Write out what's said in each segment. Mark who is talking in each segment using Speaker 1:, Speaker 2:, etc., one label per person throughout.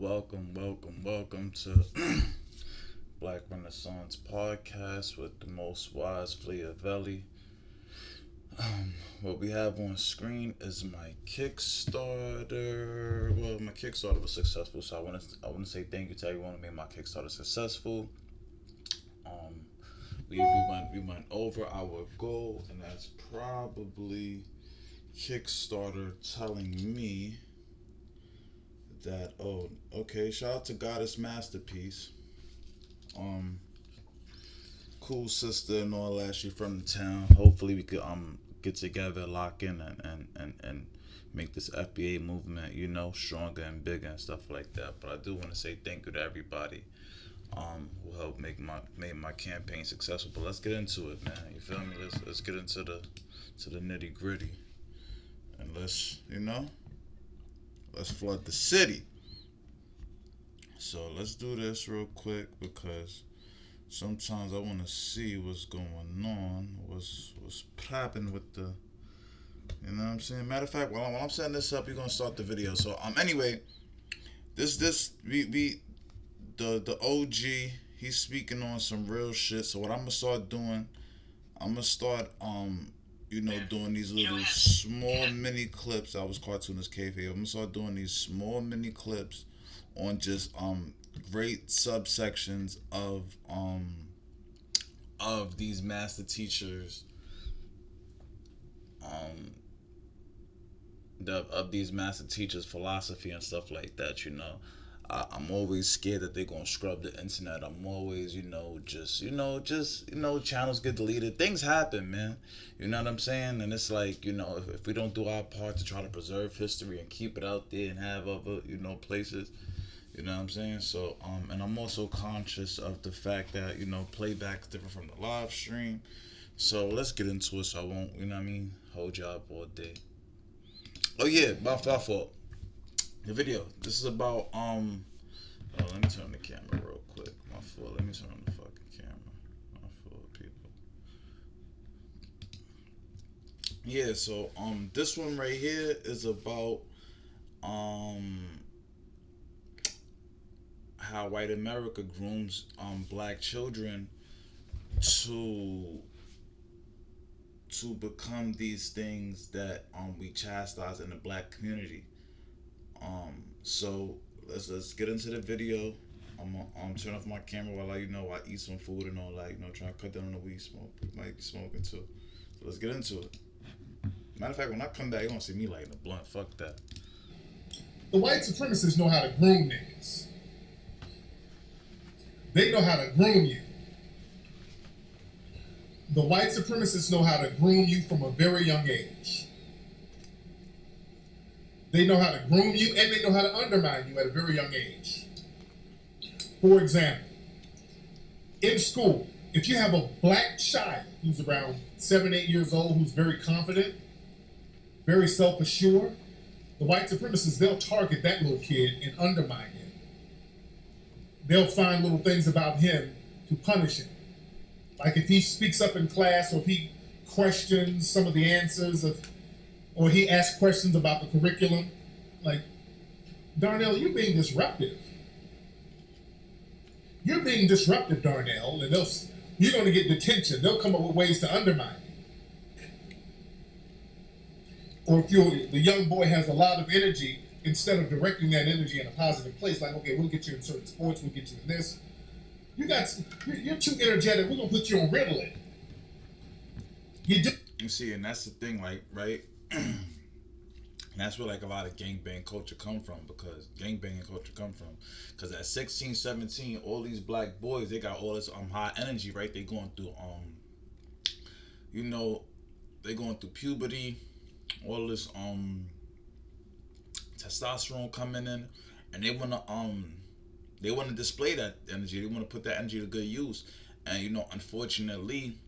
Speaker 1: welcome to Black Renaissance Podcast with the most wise Vliavelli. What we have on screen is my Kickstarter. Well, my Kickstarter was successful, so I want to say thank you to everyone who made my Kickstarter successful. Um, we went over our goal, and that's probably Kickstarter telling me that, oh, okay, shout out to Goddess Masterpiece. Um cool sister and all that. She from the town. Hopefully we could get together, lock in, and make this FBA movement, stronger and bigger and stuff like that. But I do want to say thank you to everybody who helped make my campaign successful. But let's get into it, man. You feel me? Let's get into the nitty gritty, and let's flood the city. So let's do this real quick because sometimes I want to see what's going on, what's popping with the, you know what I'm saying. Matter of fact, while I'm setting this up, you're gonna start the video. So anyway, this we the OG, he's speaking on some real shit. So what I'm gonna start doing, I'm gonna start doing these little small mini clips. I was cartoonist kayfabe. I'm gonna start doing these small mini clips on just great subsections of these master teachers, of these master teachers philosophy and stuff like that. I'm always scared that they're gonna scrub the internet. I'm always, channels get deleted. Things happen, man. You know what I'm saying? And it's like, if we don't do our part to try to preserve history and keep it out there and have other, places, you know what I'm saying? So, and I'm also conscious of the fact that, playback is different from the live stream. So let's get into it so I won't, hold you up all day. Oh yeah, my fault. The video. This is about let me turn the camera real quick. My fault. Let me turn on the fucking camera. My fault, people. Yeah, so this one right here is about how white America grooms black children to become these things that we chastise in the black community. So let's get into the video. I'm gonna turn off my camera while I eat some food and all that. Try to cut down on the weed smoke. We might be smoking too. So let's get into it. Matter of fact, when I come back, you're gonna see me lighting a blunt. Fuck that.
Speaker 2: The white supremacists know how to groom niggas. They know how to groom you. The white supremacists know how to groom you from a very young age. They know how to groom you and they know how to undermine you at a very young age. For example, in school, if you have a black child who's around 7, 8 years old, who's very confident, very self-assured, the white supremacists, they'll target that little kid and undermine him. They'll find little things about him to punish him. Like if he speaks up in class, or if he questions some of the answers, or he asks questions about the curriculum, like, Darnell, you're being disruptive. You're being disruptive, Darnell, and you're going to get detention. They'll come up with ways to undermine you. Or if the young boy has a lot of energy, instead of directing that energy in a positive place, like, okay, we'll get you in certain sports, we'll get you in this. You're too energetic. We're gonna put you on Ritalin.
Speaker 1: You see, and that's the thing, like, right? And that's where like a lot of gangbang culture come from, because at 16, 17, all these black boys, they got all this high energy, right? They going through they going through puberty, all this testosterone coming in, and they want to display that energy. They want to put that energy to good use. And unfortunately,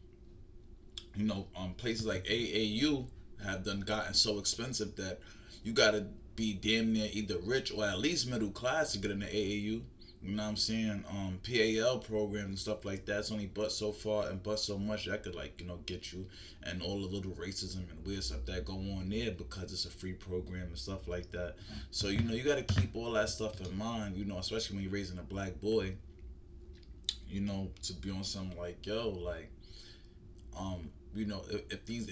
Speaker 1: places like AAU have gotten so expensive that you gotta be damn near either rich or at least middle class to get into AAU. You know what I'm saying? PAL programs and stuff like that. It's only but so far and but so much that could, like, get you, and all the little racism and weird stuff that go on there because it's a free program and stuff like that. So you got to keep all that stuff in mind. Especially when you're raising a black boy. To be on something like, yo, like, if these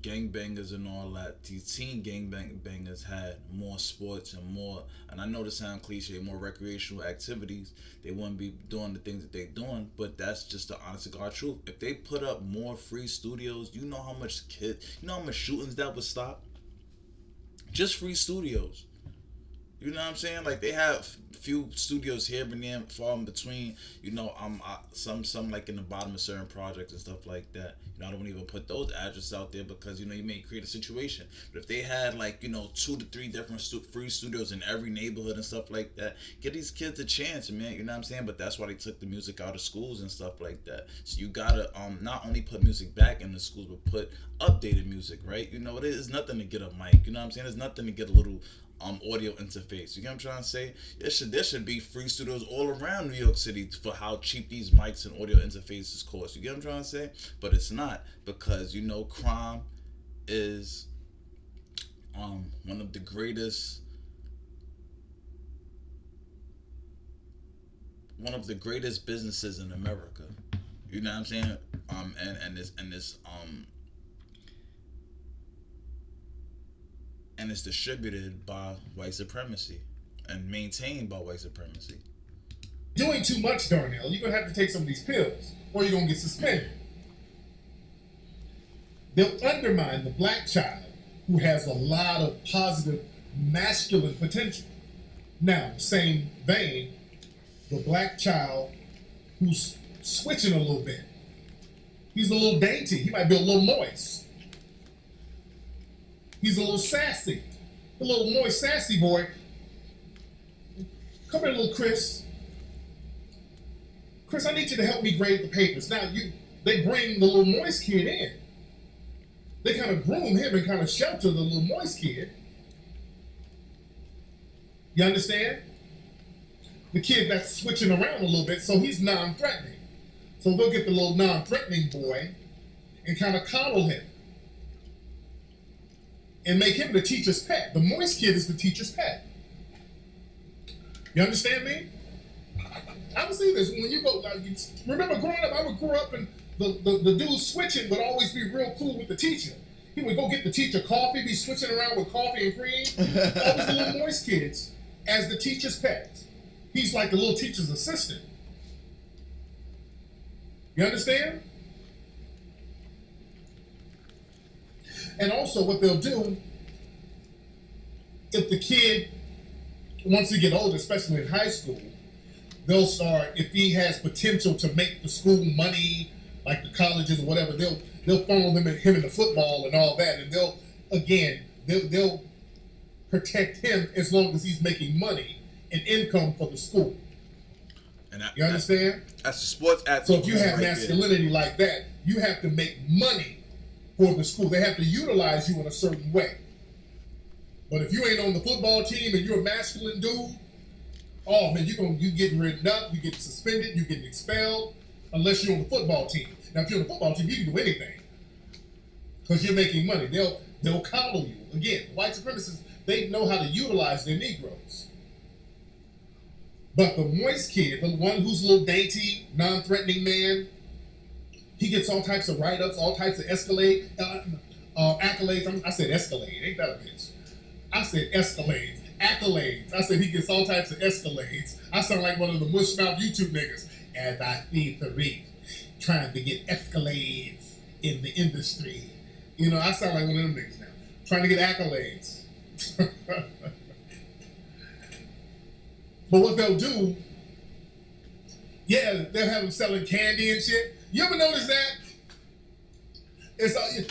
Speaker 1: gangbangers and all that, these teen gangbangers had more sports and more, and I know this sound cliche, more recreational activities, they wouldn't be doing the things that they're doing. But that's just the honest to God truth. If they put up more free studios, how much shootings that would stop? Just free studios. You know what I'm saying? Like, they have few studios here and there, far in between. Some like in the bottom of certain projects and stuff like that. I don't even put those addresses out there because you may create a situation. But if they had, like, 2 to 3 different free studios in every neighborhood and stuff like that, give these kids a chance, man. You know what I'm saying? But that's why they took the music out of schools and stuff like that. So you gotta not only put music back in the schools, but put updated music, right? It is nothing to get a mic. You know what I'm saying? There's nothing to get a little audio interface. You get what I'm trying to say? There should be free studios all around New York City for how cheap these mics and audio interfaces cost. You get what I'm trying to say? But it's not, because crime is one of the greatest businesses in America. You know what I'm saying? And it's distributed by white supremacy and maintained by white supremacy.
Speaker 2: Doing too much, Darnell, you're gonna have to take some of these pills, or you're gonna get suspended. They'll undermine the black child who has a lot of positive masculine potential. Now, same vein, the black child who's switching a little bit. He's a little dainty. He might be a little moist. He's a little sassy. A little moist, sassy boy. Come here, little Chris. Chris, I need you to help me grade the papers. Now, they bring the little moist kid in. They kind of groom him and kind of shelter the little moist kid. You understand? The kid that's switching around a little bit, so he's non-threatening. So they'll get the little non-threatening boy and kind of coddle him and make him the teacher's pet. The moist kid is the teacher's pet. You understand me? I would see this when you go. Remember growing up, I would grow up and the dude switching would always be real cool with the teacher. He would go get the teacher coffee, be switching around with coffee and cream. Always the little moist kids as the teacher's pet. He's like the little teacher's assistant. You understand? And also what they'll do, if the kid, once he get older, especially in high school, they'll start, if he has potential to make the school money, like the colleges or whatever, they'll funnel him into football and all that, and they'll protect him as long as he's making money and income for the school. You understand?
Speaker 1: That's a sports athlete.
Speaker 2: So if you have masculinity like that, you have to make money for the school. They have to utilize you in a certain way. But if you ain't on the football team and you're a masculine dude, oh man, you getting written up, you get suspended, you getting expelled, unless you're on the football team. Now if you're on the football team, you can do anything because you're making money. They'll coddle you. Again, white supremacists, they know how to utilize their Negroes. But the moist kid, the one who's a little dainty, non-threatening man, he gets all types of write-ups, all types of accolades. I said escalade, ain't that a bitch? I said escalades, accolades. I said he gets all types of escalades. I sound like one of the mushmouth YouTube niggas. As I see Tariq trying to get escalades in the industry. I sound like one of them niggas now. Trying to get accolades. But what they'll do, they'll have them selling candy and shit. You ever notice that?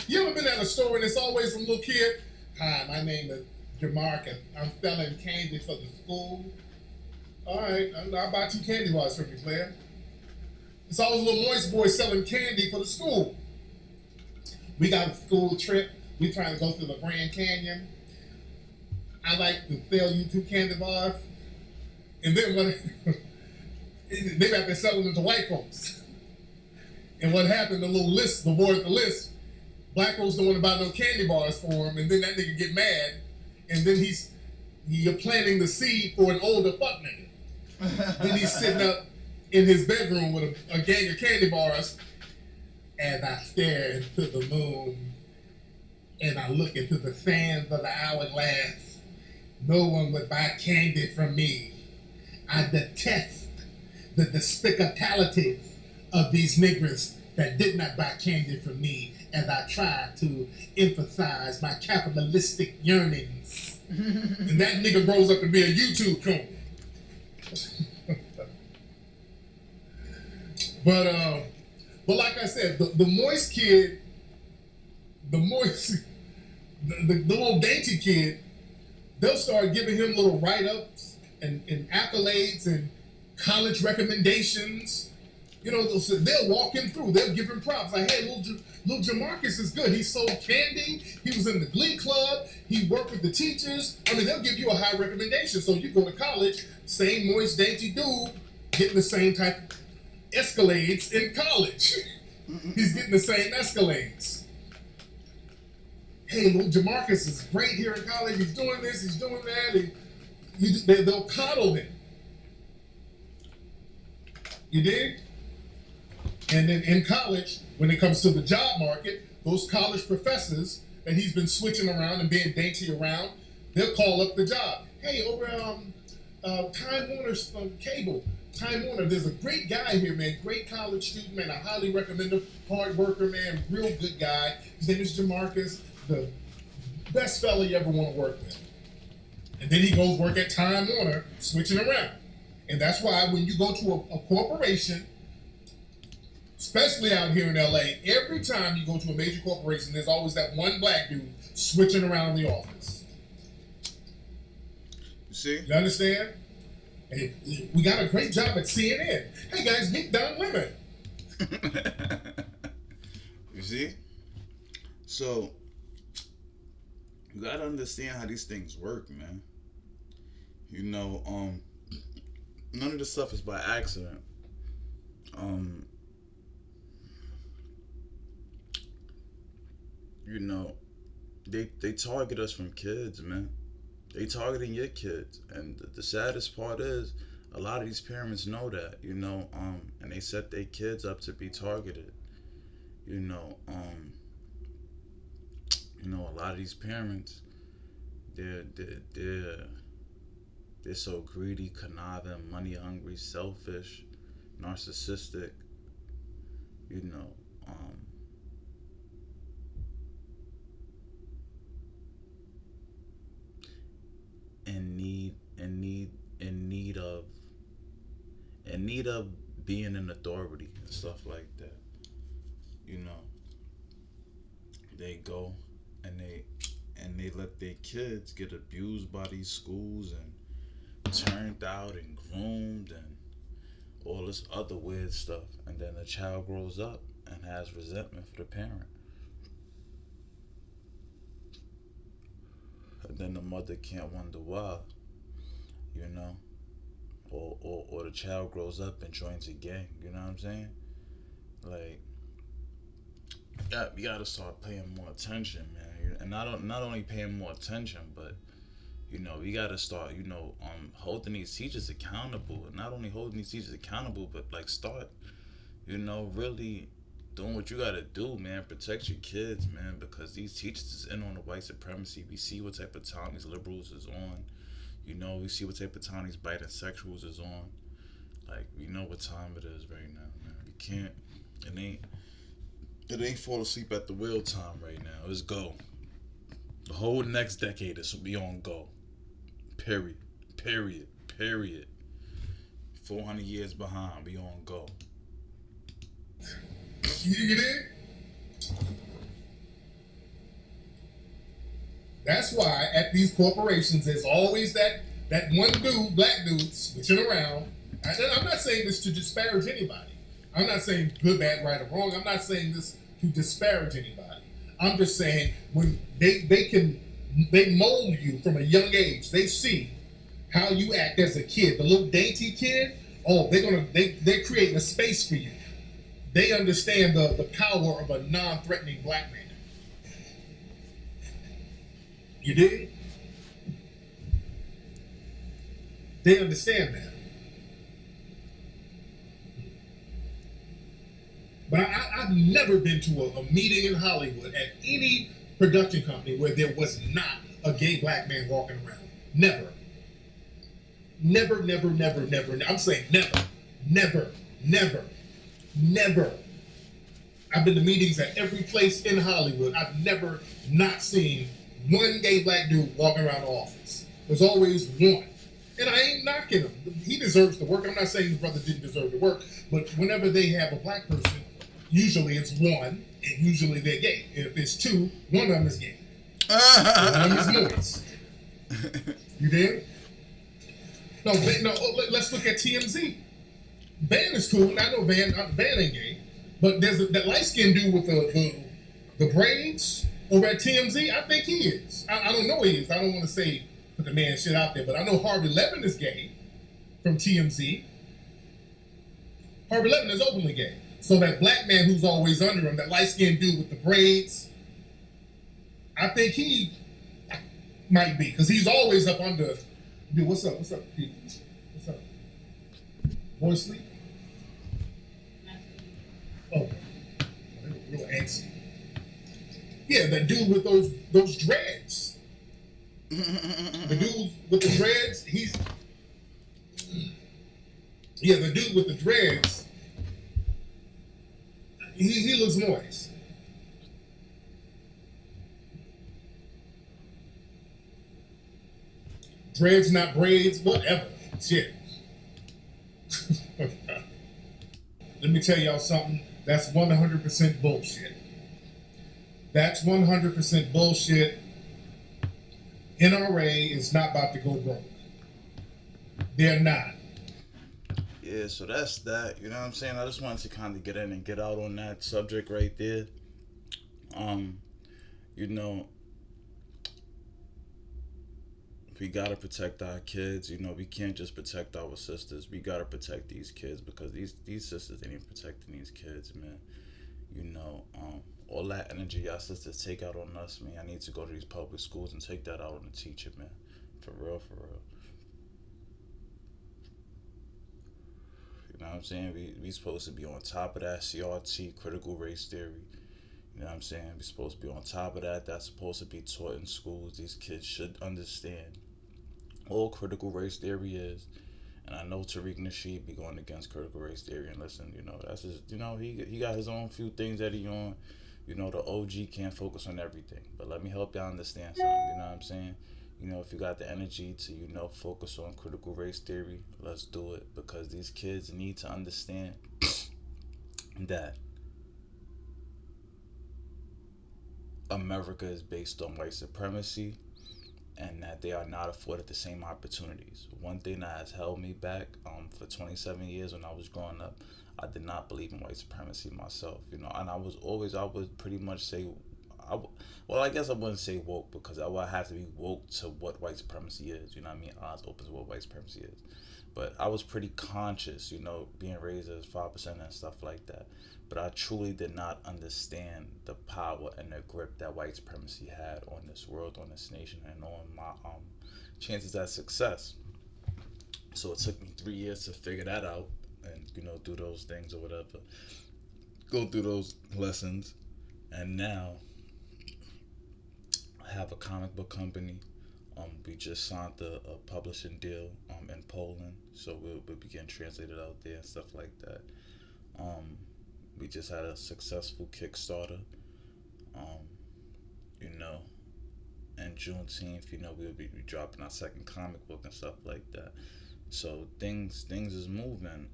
Speaker 2: You ever been at a store and it's always some little kid? Hi, my name is Jamarcus. I'm selling candy for the school. All right, I'll buy 2 candy bars from you, player. It's always a little moist boy selling candy for the school. We got a school trip. We trying to go through the Grand Canyon. I like to sell you 2 candy bars. And then They got to selling them to white folks. And what happened, the boy at the list, black folks don't want to buy no candy bars for him, and then that nigga get mad, and then you're planting the seed for an older fuck nigga. Then he's sitting up in his bedroom with a gang of candy bars, and I stare into the moon, and I look into the sands of the hourglass. No one would buy candy from me. I detest the despicabilities of these niggers that did not buy candy from me, as I try to emphasize my capitalistic yearnings. And that nigga grows up to be a YouTube coon. But like I said, the moist kid, the little dainty kid, they'll start giving him little write-ups and accolades and college recommendations. You know, they'll walk him through. They'll give him props. Like, hey, little Jamarcus is good. He sold candy. He was in the Glee Club. He worked with the teachers. I mean, they'll give you a high recommendation. So you go to college, same moist, dainty dude, getting the same type of escalades in college. He's getting the same escalades. Hey, little Jamarcus is great here in college. He's doing this, he's doing that. They'll coddle him. You dig? And then in college, when it comes to the job market, those college professors that he's been switching around and being dainty around, they'll call up the job. Hey, over Time Warner's cable. Time Warner, there's a great guy here, man. Great college student, man. I highly recommend him. Hard worker, man. Real good guy. His name is Jamarcus, the best fella you ever want to work with. And then he goes work at Time Warner, switching around. And that's why when you go to a corporation, especially out here in LA, every time you go to a major corporation, there's always that one black dude switching around the office.
Speaker 1: You see?
Speaker 2: You understand? And we got a great job at CNN. Hey guys, meet Don Lemon.
Speaker 1: You see? So, you gotta understand how these things work, man. You know, none of this stuff is by accident. You know, they target us from kids, man. They targeting your kids, and the saddest part is a lot of these parents know that, you know, and they set their kids up to be targeted. You know, a lot of these parents, they're so greedy, conniving, money hungry, selfish, narcissistic. You know, in need of being an authority and stuff like that. You know, they go and they let their kids get abused by these schools and turned out and groomed and all this other weird stuff, and then the child grows up and has resentment for the parent. And then the mother can't wonder why, you know, or the child grows up and joins a gang. You know what I'm saying? Like, you gotta start paying more attention, man. And not only paying more attention, but you know, you gotta start, you know, holding these teachers accountable, and not only holding these teachers accountable, but like start, you know, really doing what you gotta do, man. Protect your kids, man, because these teachers is in on the white supremacy. We see what type of time these liberals is on. You know, we see what type of time these bisexuals is on. Like, we know what time it is right now, man. We can't. It ain't fall asleep at the wheel time right now. It's go. The whole next decade is be on go. Period. 400 years behind. Be on go.
Speaker 2: You did? That's why at these corporations, there's always that one dude, black dude, switching around. I'm not saying this to disparage anybody. I'm not saying good, bad, right, or wrong. I'm not saying this to disparage anybody. I'm just saying when they mold you from a young age. They see how you act as a kid. The little dainty kid, Oh, they're creating a space for you. They understand the power of a non-threatening black man. You dig? They understand that. But I've never been to a meeting in Hollywood at any production company where there was not a gay black man walking around. Never. Never, never, never, never. I'm saying never, never, never, never. I've been to meetings at every place in Hollywood. I've never not seen one gay black dude walking around the office. There's always one. And I ain't knocking him. He deserves to work. I'm not saying his brother didn't deserve to work, but whenever they have a black person, usually it's one, and usually they're gay. If it's two, one of them is gay. One of them is moist. You did? No, let's look at TMZ. Van is cool. I know Van ain't gay, but there's that light-skinned dude with the braids over at TMZ. I think he is. I don't know he is. I don't want to say put the man shit out there, but I know Harvey Levin is gay from TMZ. Harvey Levin is openly gay. So that black man who's always under him, that light-skinned dude with the braids, I think he might be, because he's always up under. Dude, what's up? What's up, people? What's up? Boy sleep? Oh, real antsy. Yeah, that dude with those dreads. The dude with the dreads, the dude with the dreads, he looks moist. Dreads, not braids, whatever. Shit. Let me tell y'all something. That's 100% bullshit. That's 100% bullshit. NRA is not about to go broke. They're not.
Speaker 1: Yeah, so that's that. You know what I'm saying? I just wanted to kind of get in and get out on that subject right there. You know, we gotta protect our kids. You know, we can't just protect our sisters. We gotta protect these kids, because these sisters ain't even protecting these kids, man. You know, all that energy y'all sisters take out on us, man. I need to go to these public schools and take that out on the teacher, man. For real, for real. You know what I'm saying? We supposed to be on top of that CRT, critical race theory. You know what I'm saying? We supposed to be on top of that. That's supposed to be taught in schools. These kids should understand all critical race theory is. And I know Tariq Nasheed be going against critical race theory. And listen, you know, that's just, you know, he got his own few things that he on. You know, the OG can't focus on everything. But let me help y'all understand something. You know what I'm saying? You know, if you got the energy to, you know, focus on critical race theory, let's do it. Because these kids need to understand that America is based on white supremacy, and that they are not afforded the same opportunities. One thing that has held me back for 27 years when I was growing up, I did not believe in white supremacy myself, you know, and I would pretty much say, I guess I wouldn't say woke, because I would have to be woke to what white supremacy is, you know what I mean, eyes open to what white supremacy is. But I was pretty conscious, you know, being raised as 5% and stuff like that. But I truly did not understand the power and the grip that white supremacy had on this world, on this nation, and on my chances at success. So it took me 3 years to figure that out, and, you know, do those things or whatever, go through those lessons, and now I have a comic book company. We just signed a publishing deal in Poland, so we'll be getting translated out there and stuff like that. We just had a successful Kickstarter. You know, and Juneteenth, you know, we'll be dropping our second comic book and stuff like that. So things is moving,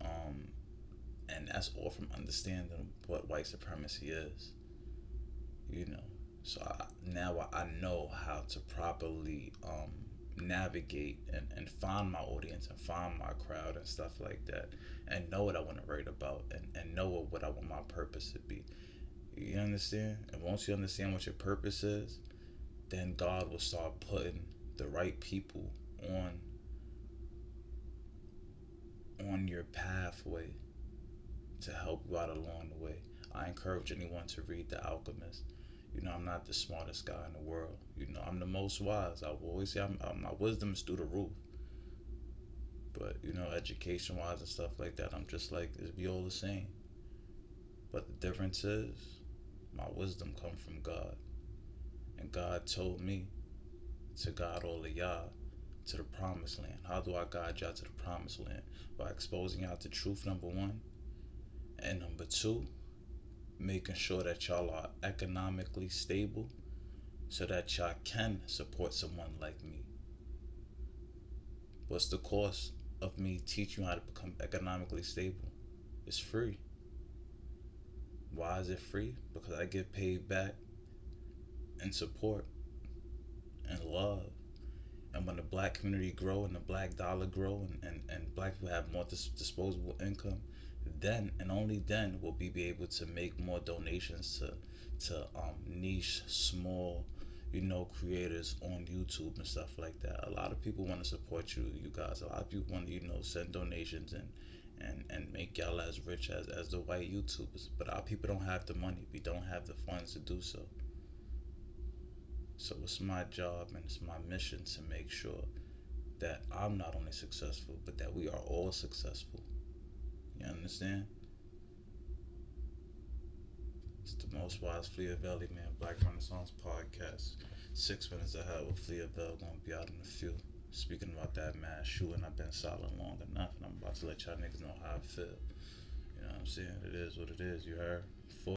Speaker 1: and that's all from understanding what white supremacy is. You know, so now I know how to properly navigate and find my audience and find my crowd and stuff like that, and know what I want to write about, and know what I want my purpose to be. You understand? And once you understand what your purpose is, then God will start putting the right people on your pathway to help you out along the way. I encourage anyone to read The Alchemist. I'm not the smartest guy in the world. I'm the most wise. I will always say my wisdom is through the roof. But, education wise and stuff like that, I'm just like, we all the same. But the difference is, my wisdom come from God. And God told me to guide all of y'all to the promised land. How do I guide y'all to the promised land? By exposing y'all to truth, number one. And number two, making sure that y'all are economically stable so that y'all can support someone like me. What's the cost of me teaching you how to become economically stable? It's free. Why is it free? Because I get paid back in support and love. And when the black community grow and the black dollar grow and black people have more disposable income, then and only then will we be able to make more donations to niche small creators on YouTube and stuff like that. A lot of people want to support you guys. A lot of people want to send donations and make y'all as rich as the white YouTubers. But our people don't have the money. We don't have the funds to do so. So it's my job and it's my mission to make sure that I'm not only successful, but that we are all successful. You understand? It's the Most Wise Fleavelli, man. Black Renaissance Podcast. 6 minutes ahead with Fleavel. Gonna be out in a few. Speaking about that mass shooting, I've been silent long enough, and I'm about to let y'all niggas know how I feel. You know what I'm saying? It is what it is. You heard?